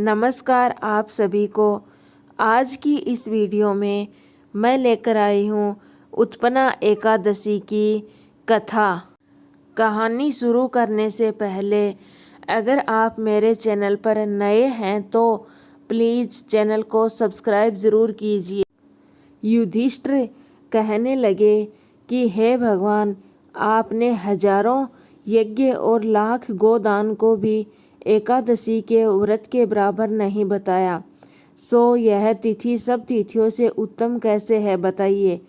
नमस्कार आप सभी को। आज की इस वीडियो में मैं लेकर आई हूँ उत्पन्ना एकादशी की कथा। कहानी शुरू करने से पहले अगर आप मेरे चैनल पर नए हैं तो प्लीज़ चैनल को सब्सक्राइब ज़रूर कीजिए। युधिष्ठिर कहने लगे कि हे भगवान, आपने हजारों यज्ञ और लाख गोदान को भी एकादशी के व्रत के बराबर नहीं बताया, सो यह तिथि सब तिथियों से उत्तम कैसे है, बताइए।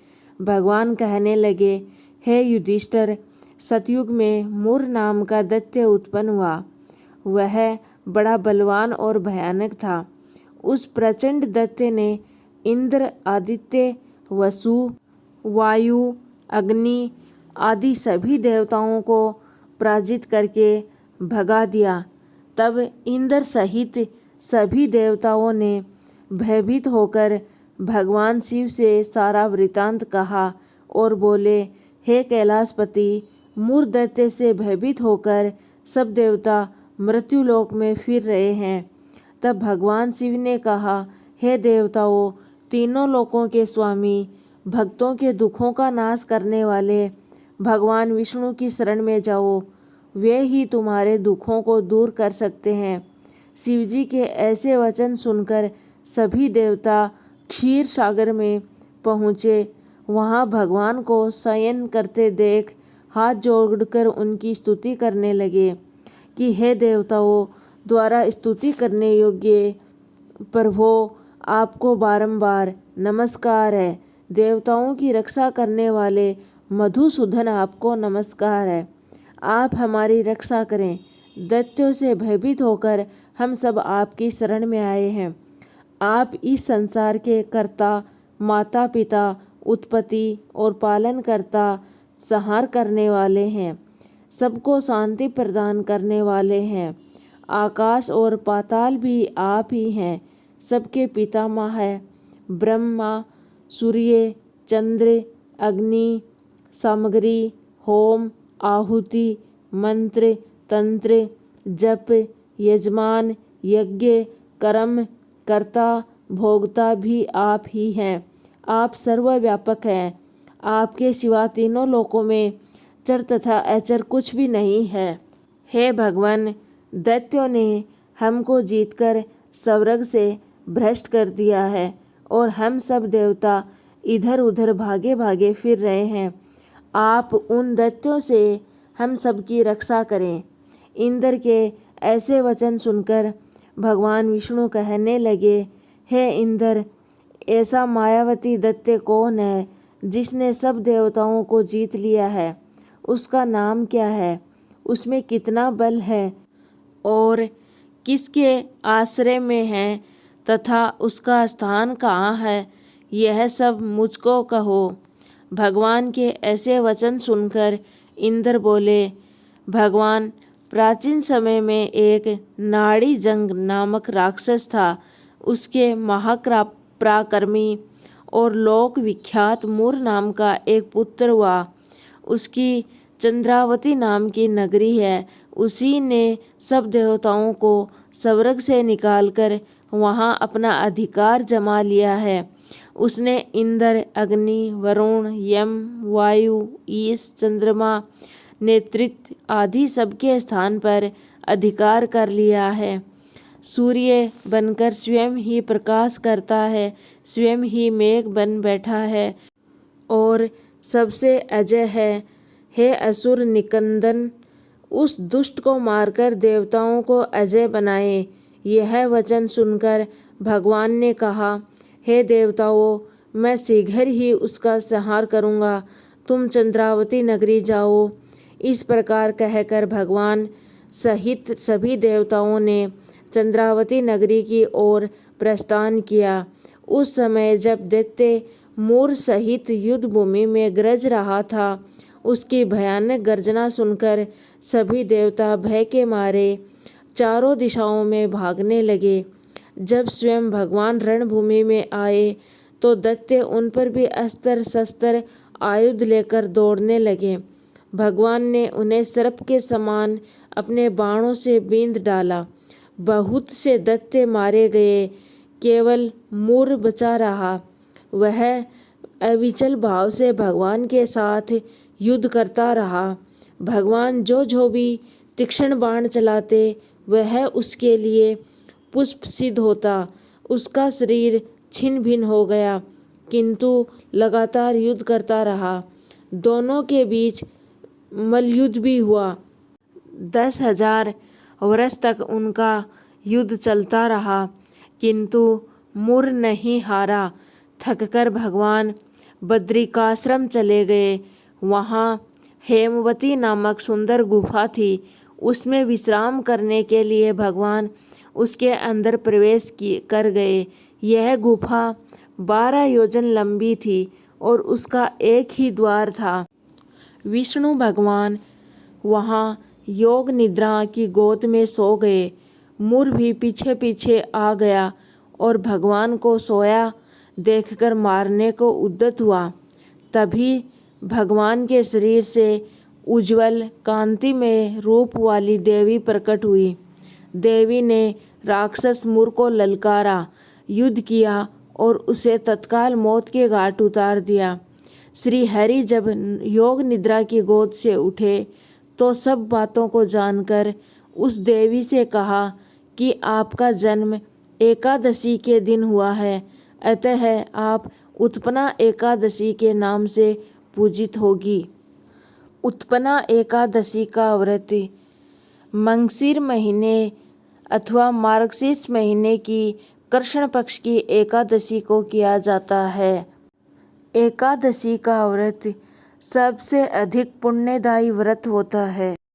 भगवान कहने लगे, हे युधिष्ठिर, सतयुग में मुर नाम का दैत्य उत्पन्न हुआ। वह बड़ा बलवान और भयानक था। उस प्रचंड दैत्य ने इंद्र, आदित्य, वसु, वायु, अग्नि आदि सभी देवताओं को पराजित करके भगा दिया। तब इंद्र सहित सभी देवताओं ने भयभीत होकर भगवान शिव से सारा वृतांत कहा और बोले, हे कैलाशपति, मुर दैत्य से भयभीत होकर सब देवता मृत्युलोक में फिर रहे हैं। तब भगवान शिव ने कहा, हे देवताओं, तीनों लोकों के स्वामी, भक्तों के दुखों का नाश करने वाले भगवान विष्णु की शरण में जाओ, वे ही तुम्हारे दुखों को दूर कर सकते हैं। शिवजी के ऐसे वचन सुनकर सभी देवता क्षीर सागर में पहुँचे। वहाँ भगवान को शयन करते देख हाथ जोड़कर उनकी स्तुति करने लगे कि हे देवताओं द्वारा स्तुति करने योग्य प्रभो, आपको बारंबार नमस्कार है। देवताओं की रक्षा करने वाले मधुसूदन, आपको नमस्कार है। आप हमारी रक्षा करें। दैत्यों से भयभीत होकर हम सब आपकी शरण में आए हैं। आप इस संसार के कर्ता, माता पिता, उत्पत्ति और पालन करता, संहार करने वाले हैं, सबको शांति प्रदान करने वाले हैं। आकाश और पाताल भी आप ही हैं। सबके पितामह है ब्रह्मा, सूर्य, चंद्र, अग्नि, सामग्री, होम, आहुति, मंत्र, तंत्र, जप, यजमान, यज्ञ, कर्म, कर्ता, भोगता भी आप ही हैं। आप सर्वव्यापक हैं। आपके सिवा तीनों लोकों में चर तथा अचर कुछ भी नहीं है। हे भगवान, दैत्यों ने हमको जीतकर स्वर्ग से भ्रष्ट कर दिया है और हम सब देवता इधर उधर भागे भागे फिर रहे हैं। आप उन दैत्यों से हम सब की रक्षा करें। इंद्र के ऐसे वचन सुनकर भगवान विष्णु कहने लगे, हे इंद्र, ऐसा मायावती दैत्य कौन है जिसने सब देवताओं को जीत लिया है? उसका नाम क्या है? उसमें कितना बल है और किसके आश्रय में है तथा उसका स्थान कहाँ है? यह सब मुझको कहो। भगवान के ऐसे वचन सुनकर इंद्र बोले, भगवान, प्राचीन समय में एक नाड़ी जंग नामक राक्षस था। उसके महापराक्रमी और लोक विख्यात मुर नाम का एक पुत्र हुआ। उसकी चंद्रावती नाम की नगरी है। उसी ने सब देवताओं को स्वर्ग से निकालकर वहाँ अपना अधिकार जमा लिया है। उसने इंद्र, अग्नि, वरुण, यम, वायु, ईश, चंद्रमा, नेतृत्व आदि सबके स्थान पर अधिकार कर लिया है। सूर्य बनकर स्वयं ही प्रकाश करता है, स्वयं ही मेघ बन बैठा है और सबसे अजय है। हे असुर निकंदन, उस दुष्ट को मारकर देवताओं को अजय बनाए। यह वचन सुनकर भगवान ने कहा, हे देवताओं, मैं शीघ्र ही उसका संहार करूँगा। तुम चंद्रावती नगरी जाओ। इस प्रकार कहकर भगवान सहित सभी देवताओं ने चंद्रावती नगरी की ओर प्रस्थान किया। उस समय जब दैत्य मुर सहित युद्ध भूमि में गरज रहा था, उसकी भयानक गर्जना सुनकर सभी देवता भय के मारे चारों दिशाओं में भागने लगे। जब स्वयं भगवान रणभूमि में आए तो दैत्य उन पर भी अस्त्र शस्त्र आयुध लेकर दौड़ने लगे। भगवान ने उन्हें सर्प के समान अपने बाणों से बींध डाला। बहुत से दैत्य मारे गए, केवल मूर बचा रहा। वह अविचल भाव से भगवान के साथ युद्ध करता रहा। भगवान जो भी तीक्ष्ण बाण चलाते वह उसके लिए पुष्प सिद्ध होता। उसका शरीर छिन्न भिन्न हो गया, किंतु लगातार युद्ध करता रहा। दोनों के बीच मल्लयुद्ध भी हुआ। 10,000 वर्ष तक उनका युद्ध चलता रहा, किंतु मूर नहीं हारा। थककर भगवान बद्रिकाश्रम चले गए। वहाँ हेमवती नामक सुंदर गुफा थी। उसमें विश्राम करने के लिए भगवान उसके अंदर प्रवेश कर गए। यह गुफा 12 योजन लंबी थी और उसका एक ही द्वार था। विष्णु भगवान वहाँ योग निद्रा की गोद में सो गए। मूर भी पीछे पीछे आ गया और भगवान को सोया देखकर मारने को उद्यत हुआ। तभी भगवान के शरीर से उज्ज्वल कांति में रूप वाली देवी प्रकट हुई। देवी ने राक्षस मूर को ललकारा, युद्ध किया और उसे तत्काल मौत के घाट उतार दिया। श्री हरि जब योग निद्रा की गोद से उठे तो सब बातों को जानकर उस देवी से कहा कि आपका जन्म एकादशी के दिन हुआ है, अतः आप उत्पन्ना एकादशी के नाम से पूजित होगी। उत्पन्ना एकादशी का व्रत मंगशीर महीने अथवा मार्गशीर्ष महीने की कृष्ण पक्ष की एकादशी को किया जाता है। एकादशी का व्रत सबसे अधिक पुण्यदायी व्रत होता है।